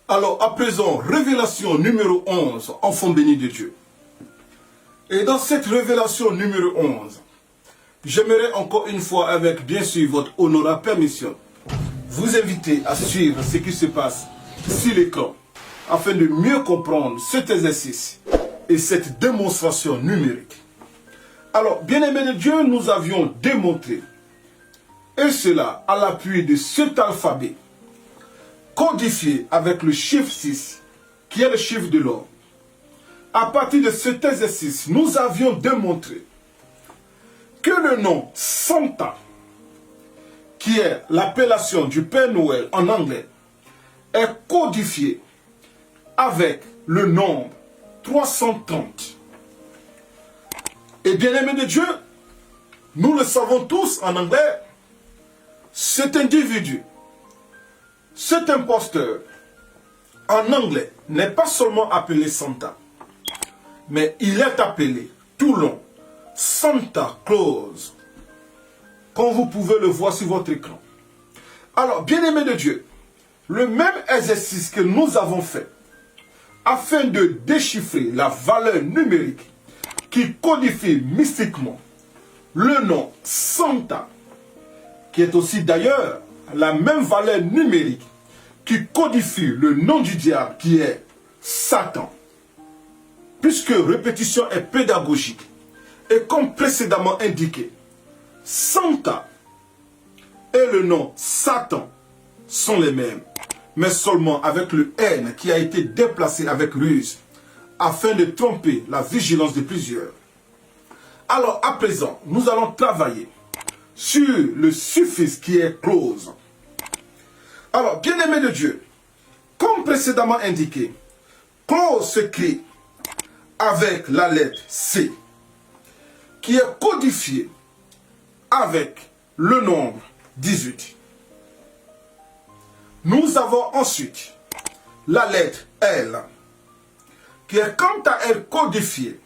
Alors, à présent, révélation numéro 11, enfant béni de Dieu. Et dans cette révélation numéro 11, j'aimerais encore une fois, avec bien sûr votre honorable permission, vous inviter à suivre ce qui se passe sur l'écran, afin de mieux comprendre cet exercice et cette démonstration numérique. Alors, bien-aimés de Dieu, nous avions démontré, et cela à l'appui de cet alphabet, codifié avec le chiffre 6, qui est le chiffre de l'or. À partir de cet exercice, nous avions démontré que le nom Santa, qui est l'appellation du Père Noël en anglais, est codifié avec le nombre 330. Et bien-aimés de Dieu, nous le savons tous en anglais, cet individu, cet imposteur, en anglais, n'est pas seulement appelé Santa, mais il est appelé tout long Santa Claus, comme vous pouvez le voir sur votre écran. Alors, bien-aimés de Dieu, le même exercice que nous avons fait, afin de déchiffrer la valeur numérique qui codifie mystiquement le nom Santa, qui est aussi d'ailleurs la même valeur numérique qui codifie le nom du diable qui est Satan. Puisque répétition est pédagogique et comme précédemment indiqué, Santa et le nom Satan sont les mêmes, mais seulement avec le N qui a été déplacé avec ruse afin de tromper la vigilance de plusieurs. Alors à présent, nous allons travailler sur le suffixe qui est close. Alors, bien-aimé de Dieu, comme précédemment indiqué, close s'écrit avec la lettre C, qui est codifiée avec le nombre 18. Nous avons ensuite la lettre L, qui est quant à elle codifiée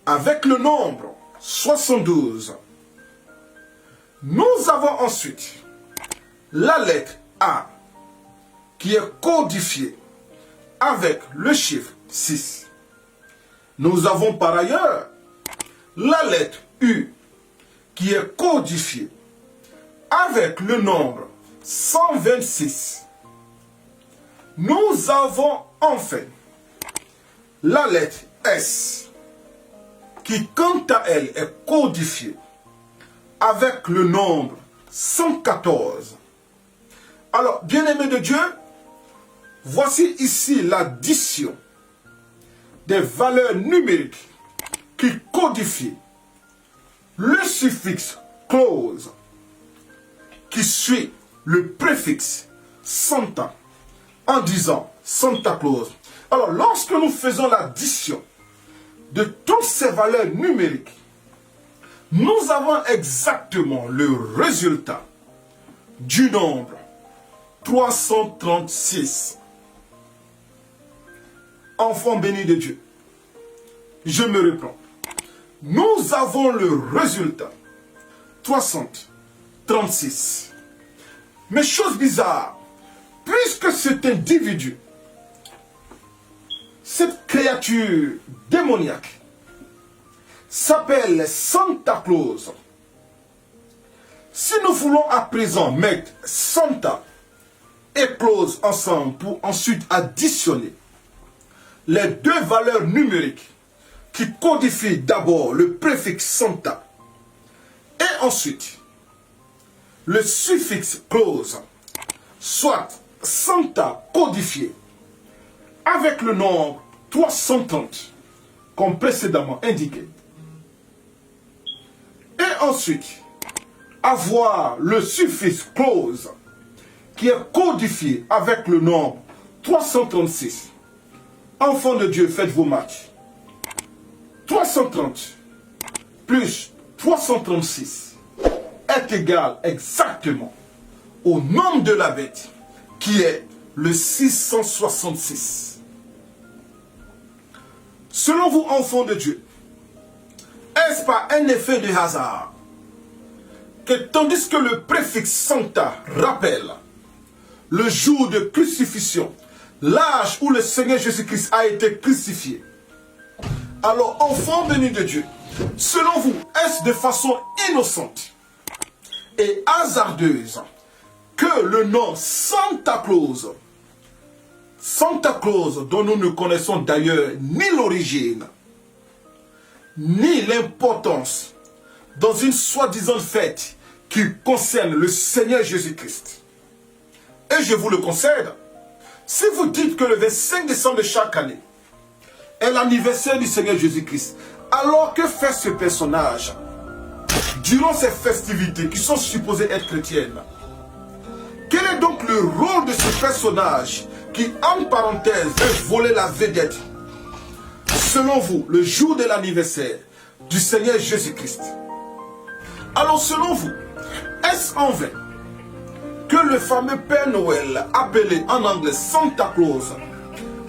avec le nombre 72. Nous avons ensuite la lettre A, qui est codifiée avec le chiffre 6. Nous avons par ailleurs la lettre U, qui est codifiée avec le nombre 126. Nous avons enfin la lettre S, qui quant à elle est codifiée avec le nombre 114. Alors, bien-aimés de Dieu, voici ici l'addition des valeurs numériques qui codifient le suffixe close qui suit le préfixe Santa en disant Santa Claus. Alors, lorsque nous faisons l'addition de toutes ces valeurs numériques, nous avons exactement le résultat du nombre 336. Enfants bénis de Dieu, je me reprends. Nous avons le résultat 336. Mais chose bizarre, puisque cet individu, cette créature démoniaque, s'appelle Santa Claus, si nous voulons à présent mettre Santa et Claus ensemble pour ensuite additionner les deux valeurs numériques qui codifient d'abord le préfixe Santa et ensuite le suffixe Claus, soit Santa codifié avec le nombre 330 comme précédemment indiqué, et ensuite avoir le suffixe Claus qui est codifié avec le nombre 336. Enfants de Dieu, faites vos matchs. 330 plus 336 est égal exactement au nombre de la bête qui est le 666. Selon vous, enfants de Dieu, est-ce pas un effet de hasard que tandis que le préfixe Sancta rappelle le jour de crucifixion, l'âge où le Seigneur Jésus-Christ a été crucifié, alors, enfants bénis de Dieu, selon vous, est-ce de façon innocente et hasardeuse que le nom Santa Claus, dont nous ne connaissons d'ailleurs ni l'origine, ni l'importance, dans une soi-disant fête qui concerne le Seigneur Jésus-Christ. Et je vous le concède, si vous dites que le 25 décembre de chaque année est l'anniversaire du Seigneur Jésus-Christ, alors que fait ce personnage durant ces festivités qui sont supposées être chrétiennes? Quel est donc le rôle de ce personnage qui, en parenthèse, veut voler la vedette, selon vous, le jour de l'anniversaire du Seigneur Jésus-Christ? Alors, selon vous, est-ce en vain que le fameux Père Noël, appelé en anglais Santa Claus,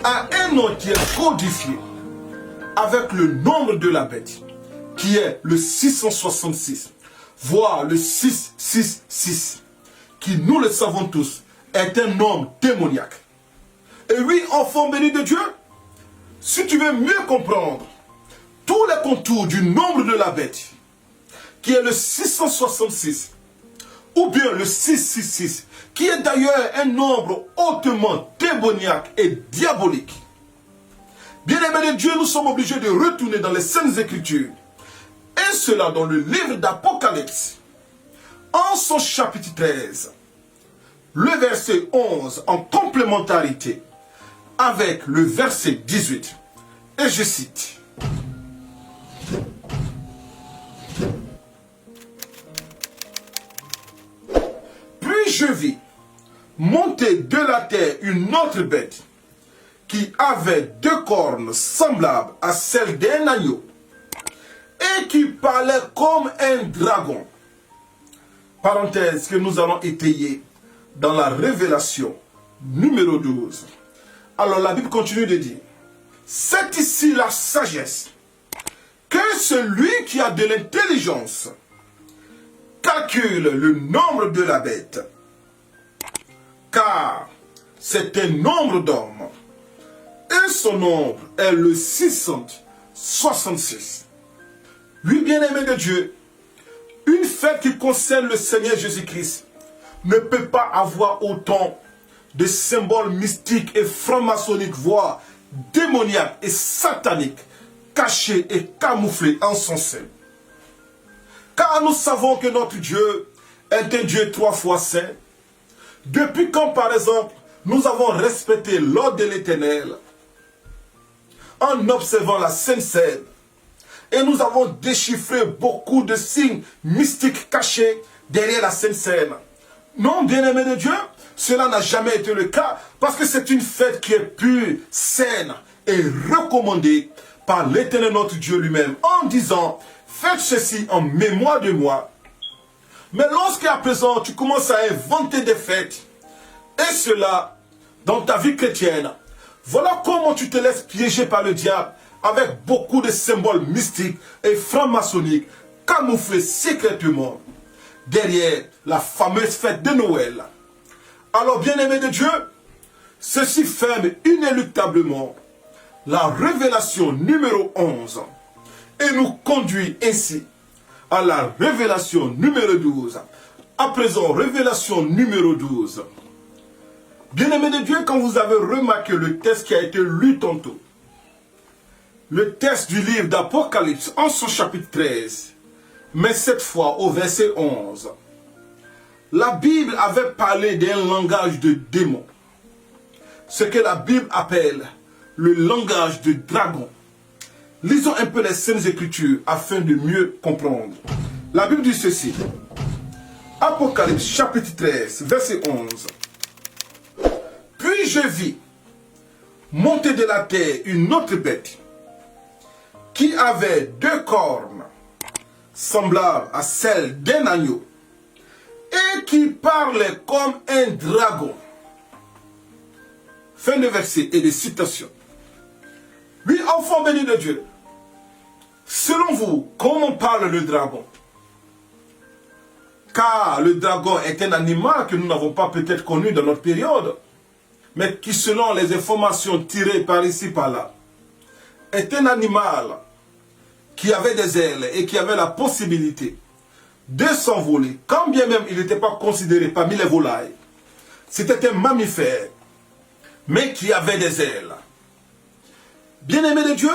a un nom qui est codifié avec le nombre de la bête, qui est le 666, voire le 666, qui, nous le savons tous, est un nombre démoniaque? Et oui, enfant béni de Dieu, si tu veux mieux comprendre tous les contours du nombre de la bête, qui est le 666, ou bien le 666, qui est d'ailleurs un nombre hautement démoniaque et diabolique. Bien-aimés de Dieu, nous sommes obligés de retourner dans les Saintes Écritures, et cela dans le livre d'Apocalypse, en son chapitre 13, le verset 11, en complémentarité avec le verset 18. Et je cite: Puis je vis monter de la terre une autre bête qui avait 2 cornes semblables à celles d'un agneau et qui parlait comme un dragon. Parenthèse que nous allons étayer dans la Révélation numéro 12. Alors la Bible continue de dire: c'est ici la sagesse, que celui qui a de l'intelligence calcule le nombre de la bête, car c'est un nombre d'hommes, et son nombre est le 666. Oui, bien-aimés de Dieu, une fête qui concerne le Seigneur Jésus-Christ ne peut pas avoir autant de symboles mystiques et franc-maçonniques, voire démoniaques et sataniques, cachés et camouflés en son sein. Car nous savons que notre Dieu est un Dieu 3 fois saint. Depuis quand, par exemple, nous avons respecté l'ordre de l'Éternel en observant la Sainte Seine, et nous avons déchiffré beaucoup de signes mystiques cachés derrière la Sainte Seine? Non, bien-aimés de Dieu, cela n'a jamais été le cas, parce que c'est une fête qui est pure, saine et recommandée par l'Éternel notre Dieu lui-même, en disant: faites ceci en mémoire de moi. Mais lorsqu'à présent tu commences à inventer des fêtes, et cela dans ta vie chrétienne, voilà comment tu te laisses piéger par le diable avec beaucoup de symboles mystiques et franc-maçonniques camouflés secrètement derrière la fameuse fête de Noël. Alors, bien-aimés de Dieu, ceci ferme inéluctablement la révélation numéro 11 et nous conduit ainsi à la révélation numéro 12. À présent, révélation numéro 12. Bien-aimés de Dieu, quand vous avez remarqué le texte qui a été lu tantôt, le texte du livre d'Apocalypse en son chapitre 13, mais cette fois au verset 11, la Bible avait parlé d'un langage de démon, ce que la Bible appelle le langage de dragon. Lisons un peu les Saintes Écritures afin de mieux comprendre. La Bible dit ceci. Apocalypse chapitre 13, verset 11. Puis je vis monter de la terre une autre bête qui avait 2 cornes semblables à celles d'un agneau et qui parlait comme un dragon. Fin de verset et de citation. Oui, enfants bénis de Dieu, selon vous, comment parle le dragon? Car le dragon est un animal que nous n'avons pas peut-être connu dans notre période, mais qui, selon les informations tirées par ici, par là, est un animal qui avait des ailes et qui avait la possibilité de s'envoler, quand bien même il n'était pas considéré parmi les volailles. C'était un mammifère, mais qui avait des ailes. Bien-aimé de Dieu,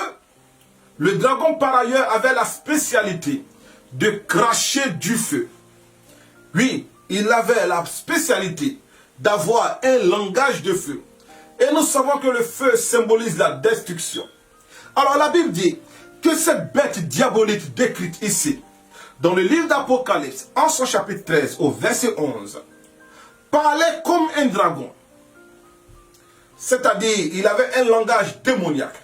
le dragon par ailleurs avait la spécialité de cracher du feu. Oui, il avait la spécialité d'avoir un langage de feu. Et nous savons que le feu symbolise la destruction. Alors la Bible dit que cette bête diabolique décrite ici, dans le livre d'Apocalypse, en son chapitre 13, au verset 11, parlait comme un dragon. C'est-à-dire, il avait un langage démoniaque.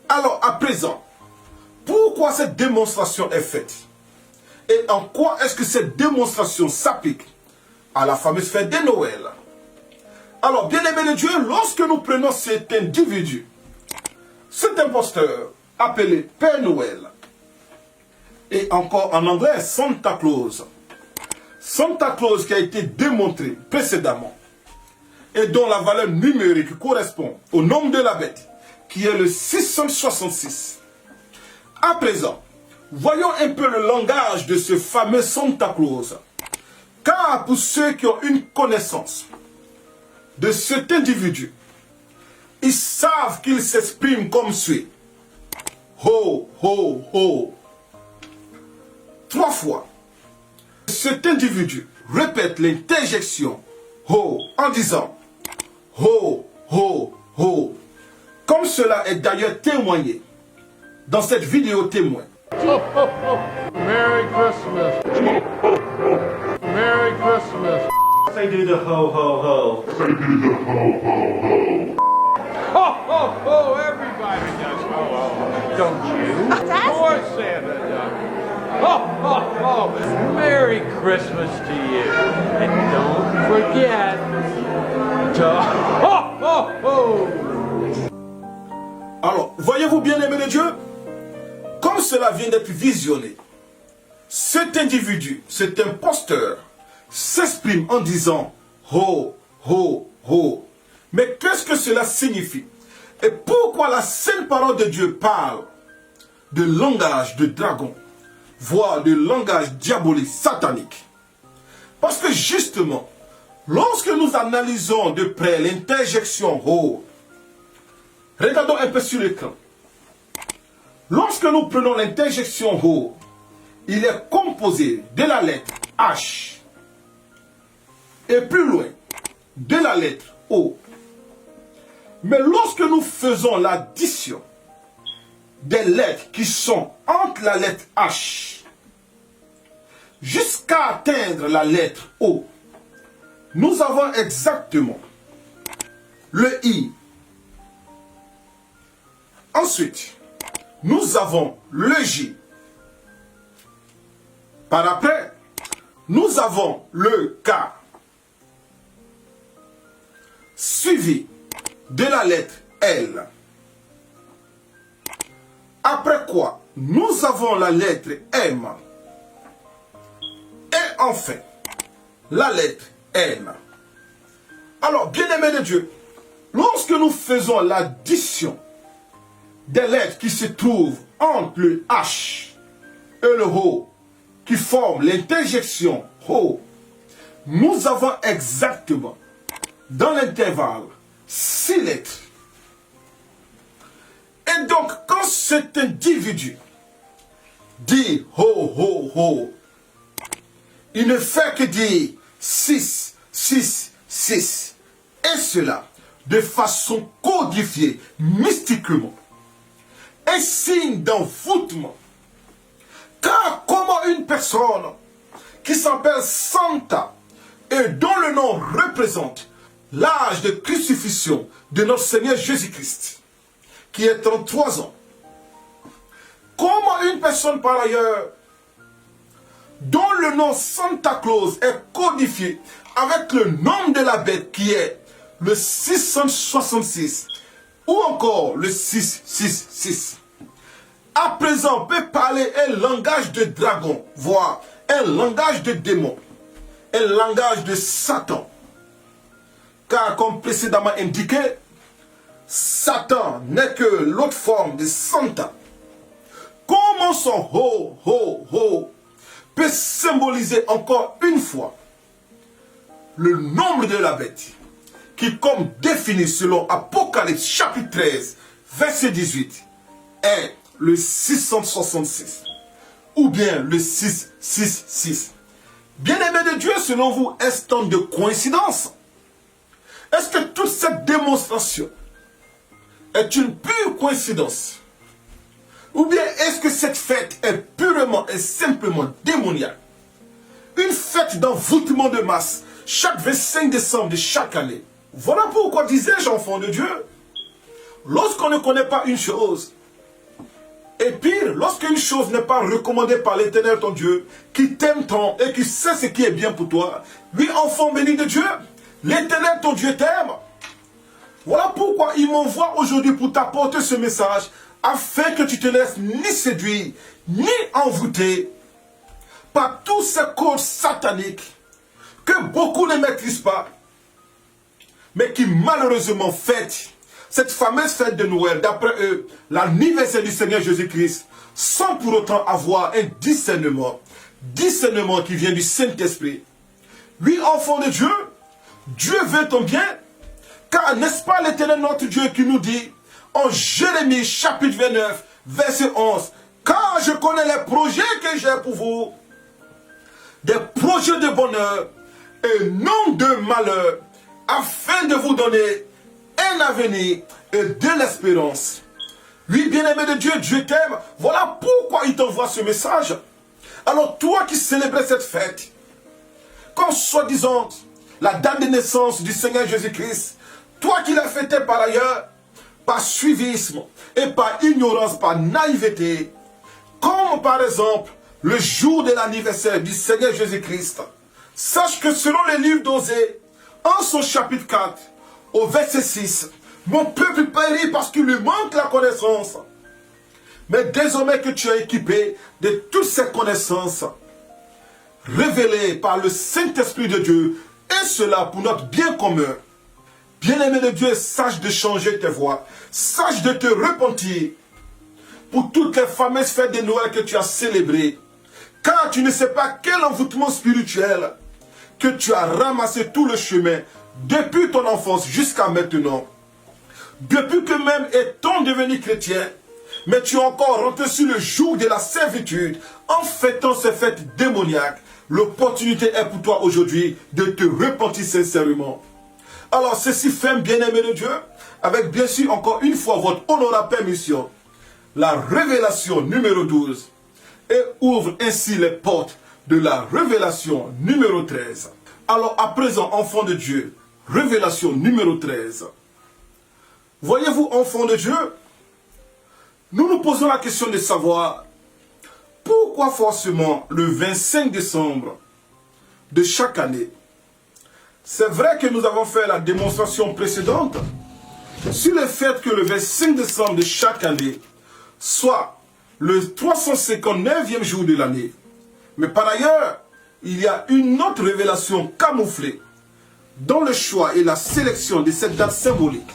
Alors, à présent, pourquoi cette démonstration est faite? Et en quoi est-ce que cette démonstration s'applique à la fameuse fête de Noël? Alors, bien-aimé de Dieu, lorsque nous prenons cet individu, cet imposteur appelé Père Noël, et encore en anglais Santa Claus, Santa Claus qui a été démontré précédemment, et dont la valeur numérique correspond au nombre de la bête, qui est le 666. À présent, voyons un peu le langage de ce fameux Santa Claus. Car pour ceux qui ont une connaissance de cet individu, ils savent qu'il s'exprime comme suit. Ho, ho, ho. 3 fois. Cet individu répète l'interjection ho en disant ho, ho, ho. Comme cela est d'ailleurs témoigné dans cette vidéo témoin. Ho, ho, ho. Merry Christmas. Merry Christmas. Say do the ho ho ho. Say do the ho ho ho. Ho, ho, ho. Everybody does ho, ho, ho. Don't you? Of course Santa does. Ho, ho, ho. Merry Christmas to you. And don't forget to ho, ho, ho. Alors, voyez-vous bien aimé de Dieu, comme cela vient d'être visionné, cet individu, cet imposteur, s'exprime en disant ho, ho, ho. Mais qu'est-ce que cela signifie? Et pourquoi la sainte parole de Dieu parle de langage de dragon, voire de langage diabolique, satanique? Parce que justement, lorsque nous analysons de près l'interjection ho, regardons un peu sur l'écran. Lorsque nous prenons l'interjection ho, il est composé de la lettre H et plus loin de la lettre O. Mais lorsque nous faisons l'addition des lettres qui sont entre la lettre H jusqu'à atteindre la lettre O, nous avons exactement le I. Ensuite, nous avons le J. Par après, nous avons le K, suivi de la lettre L. Après quoi, nous avons la lettre M. Et enfin, la lettre N. Alors, bien-aimés de Dieu, lorsque nous faisons l'addition des lettres qui se trouvent entre le H et le O, qui forment l'interjection O, nous avons exactement dans l'intervalle 6 lettres. Et donc, quand cet individu dit ho, ho, ho, il ne fait que dire 6, 6, 6. Et cela de façon codifiée, mystiquement. Un signe d'envoûtement. Car comment une personne qui s'appelle Santa et dont le nom représente l'âge de crucifixion de notre Seigneur Jésus-Christ, qui est 33 ans, comment une personne par ailleurs dont le nom Santa Claus est codifié avec le nom de la bête qui est le 666 ou encore le 666. À présent, on peut parler un langage de dragon, voire un langage de démon, un langage de Satan. Car comme précédemment indiqué, Satan n'est que l'autre forme de Santa. Comment son ho, ho, ho peut symboliser encore une fois le nombre de la bête, qui comme défini selon Apocalypse chapitre 13, verset 18, est le 666, ou bien le 666. Bien-aimé de Dieu, selon vous, est-ce tant de coïncidence? Est-ce que toute cette démonstration est une pure coïncidence? Ou bien est-ce que cette fête est purement et simplement démoniaque? Une fête d'envoûtement de masse, chaque 25 décembre de chaque année. Voilà pourquoi disais-je, enfant de Dieu, lorsqu'on ne connaît pas une chose, et pire, lorsqu'une chose n'est pas recommandée par l'Éternel ton Dieu, qui t'aime tant et qui sait ce qui est bien pour toi, lui, enfant béni de Dieu, l'Éternel ton Dieu t'aime. Voilà pourquoi il m'envoie aujourd'hui pour t'apporter ce message, afin que tu te laisses ni séduire, ni envoûter par tous ces codes sataniques que beaucoup ne maîtrisent pas, mais qui malheureusement fêtent cette fameuse fête de Noël, d'après eux, l'anniversaire du Seigneur Jésus-Christ, sans pour autant avoir un discernement qui vient du Saint-Esprit. Oui, enfants de Dieu, Dieu veut ton bien, car n'est-ce pas l'Éternel notre Dieu qui nous dit, en Jérémie chapitre 29, verset 11, « Car je connais les projets que j'ai pour vous, des projets de bonheur et non de malheur, afin de vous donner un avenir et de l'espérance. » Oui, bien-aimé de Dieu, Dieu t'aime. Voilà pourquoi il t'envoie ce message. Alors toi qui célébrais cette fête, comme soi-disant la date de naissance du Seigneur Jésus-Christ, toi qui la fêtais par ailleurs, par suivisme et par ignorance, par naïveté, comme par exemple le jour de l'anniversaire du Seigneur Jésus-Christ, sache que selon les livres d'Osée, en son chapitre 4, au verset 6, mon peuple périt parce qu'il lui manque la connaissance. Mais désormais que tu es équipé de toutes ces connaissances, révélées par le Saint-Esprit de Dieu, et cela pour notre bien commun, bien-aimé de Dieu, sache de changer tes voies, sache de te repentir pour toutes les fameuses fêtes de Noël que tu as célébrées, car tu ne sais pas quel envoûtement spirituel que tu as ramassé tout le chemin depuis ton enfance jusqu'à maintenant. Depuis que même étant devenu chrétien, mais tu es encore rentré sur le joug de la servitude en fêtant ces fêtes démoniaques. L'opportunité est pour toi aujourd'hui de te repentir sincèrement. Alors ceci fait, bien-aimé de Dieu, avec bien sûr encore une fois votre honorable permission, la révélation numéro 12, et ouvre ainsi les portes de la révélation numéro 13. Alors à présent, enfants de Dieu, révélation numéro 13. Voyez-vous, enfants de Dieu, nous nous posons la question de savoir pourquoi forcément le 25 décembre de chaque année. C'est vrai que nous avons fait la démonstration précédente sur le fait que le 25 décembre de chaque année soit le 359e jour de l'année. Mais par ailleurs, il y a une autre révélation camouflée dans le choix et la sélection de cette date symbolique.